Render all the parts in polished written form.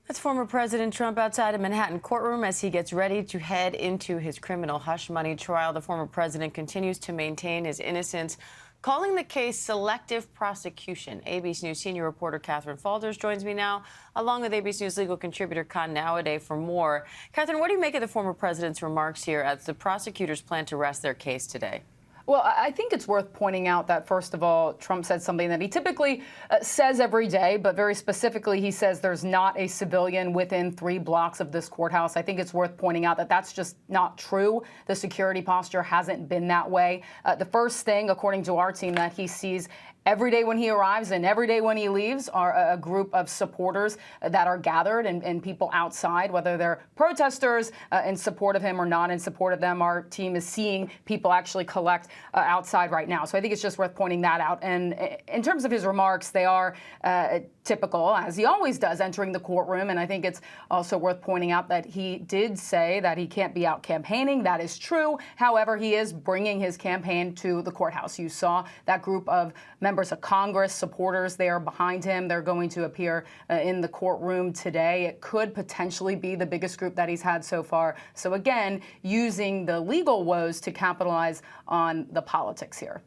That's former President Trump outside a Manhattan courtroom as he gets ready to head into his criminal hush money trial. The former president continues to maintain his innocence, calling the case selective prosecution. ABC News senior reporter Catherine Falders joins me now, along with ABC News legal contributor Khan Nowadays for more. Catherine, what do you make of the former president's remarks here as the prosecutors plan to rest their case today? Well, I think it's worth pointing out that, first of all, Trump said something that he typically says every day, but very specifically, he says there's not a civilian within 3 blocks of this courthouse. I think it's worth pointing out that that's just not true. The security posture hasn't been that way. The first thing, according to our team, that he sees every day when he arrives and every day when he leaves are a group of supporters that are gathered and people outside, whether they're protesters in support of him or not in support of them. Our team is seeing people actually collect outside right now. So I think it's just worth pointing that out. And in terms of his remarks, they are typical, as he always does, entering the courtroom. And I think it's also worth pointing out that he did say that he can't be out campaigning. That is true. However, he is bringing his campaign to the courthouse. You saw that group of members of Congress, supporters there behind him. They're going to appear in the courtroom today. It could potentially be the biggest group that he's had so far. So again, using the legal woes to capitalize on the politics here.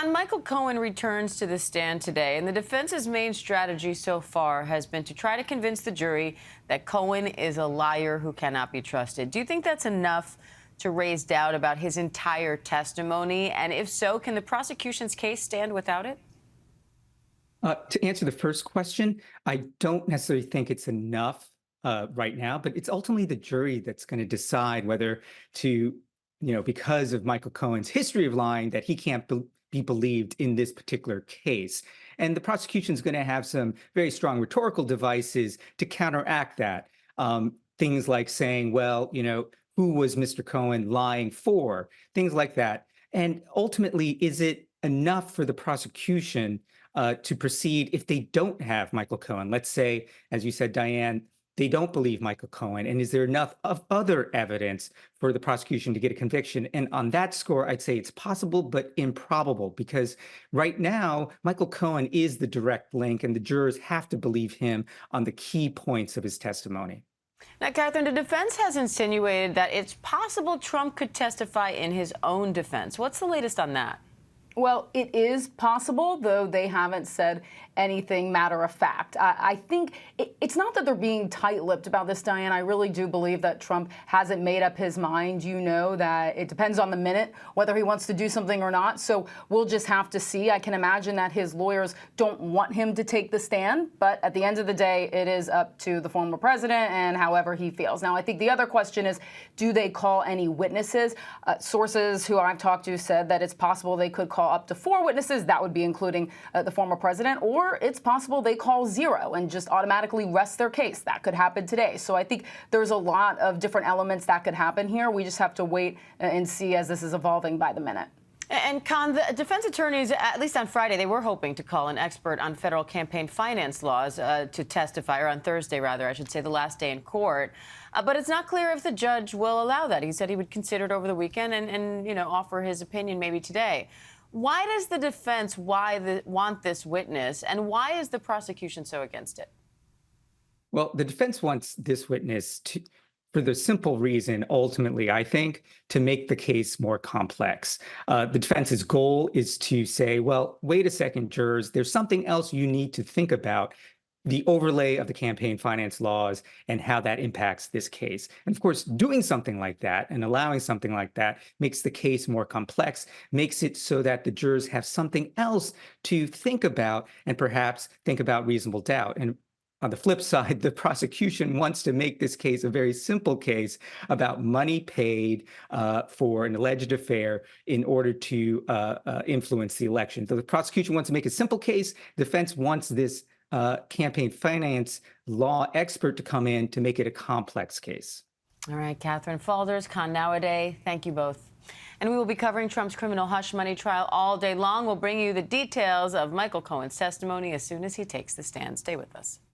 Michael Cohen returns to the stand today, and the defense's main strategy so far has been to try to convince the jury that Cohen is a liar who cannot be trusted. Do you think that's enough to raise doubt about his entire testimony? And if so, can the prosecution's case stand without it? To answer the first question, I don't necessarily think it's enough right now, but it's ultimately the jury that's going to decide whether to, because of Michael Cohen's history of lying, that he can't be believed in this particular case. And the prosecution is going to have some very strong rhetorical devices to counteract that. Things like saying, well, who was Mr. Cohen lying for? Things like that. And ultimately, is it enough for the prosecution to proceed if they don't have Michael Cohen? Let's say, as you said, Diane, they don't believe Michael Cohen. And is there enough of other evidence for the prosecution to get a conviction? And on that score, I'd say it's possible, but improbable, because right now, Michael Cohen is the direct link, and the jurors have to believe him on the key points of his testimony. Now, Catherine, the defense has insinuated that it's possible Trump could testify in his own defense. What's the latest on that? Well, it is possible, though they haven't said anything matter of fact. I think it's not that they're being tight-lipped about this, Diane. I really do believe that Trump hasn't made up his mind. You know that it depends on the minute whether he wants to do something or not. So we'll just have to see. I can imagine that his lawyers don't want him to take the stand. But at the end of the day, it is up to the former president and however he feels. Now, I think the other question is, do they call any witnesses? Sources who I've talked to said that it's possible they could call up to 4 witnesses. That would be including the former president, or it's possible they call 0 and just automatically rest their case. That could happen today. So I think there's a lot of different elements that could happen here. We just have to wait and see as this is evolving by the minute. And Khan, the defense attorneys, at least on Friday, they were hoping to call an expert on federal campaign finance laws to testify, or on Thursday, rather, I should say, the last day in court. But it's not clear if the judge will allow that. He said he would consider it over the weekend and offer his opinion maybe today. Why does the defense want this witness, and why is the prosecution so against it? Well, the defense wants this witness for the simple reason, ultimately, I think, to make the case more complex. The defense's goal is to say, well, wait a second, jurors, there's something else you need to think about, the overlay of the campaign finance laws and how that impacts this case. And of course, doing something like that and allowing something like that makes the case more complex, makes it so that the jurors have something else to think about and perhaps think about reasonable doubt. And on the flip side, the prosecution wants to make this case a very simple case about money paid for an alleged affair in order to influence the election. So the prosecution wants to make a simple case. The defense wants this campaign finance law expert to come in to make it a complex case. All right, Catherine Falders, Khan Nowadays, thank you both. And we will be covering Trump's criminal hush money trial all day long. We'll bring you the details of Michael Cohen's testimony as soon as he takes the stand. Stay with us.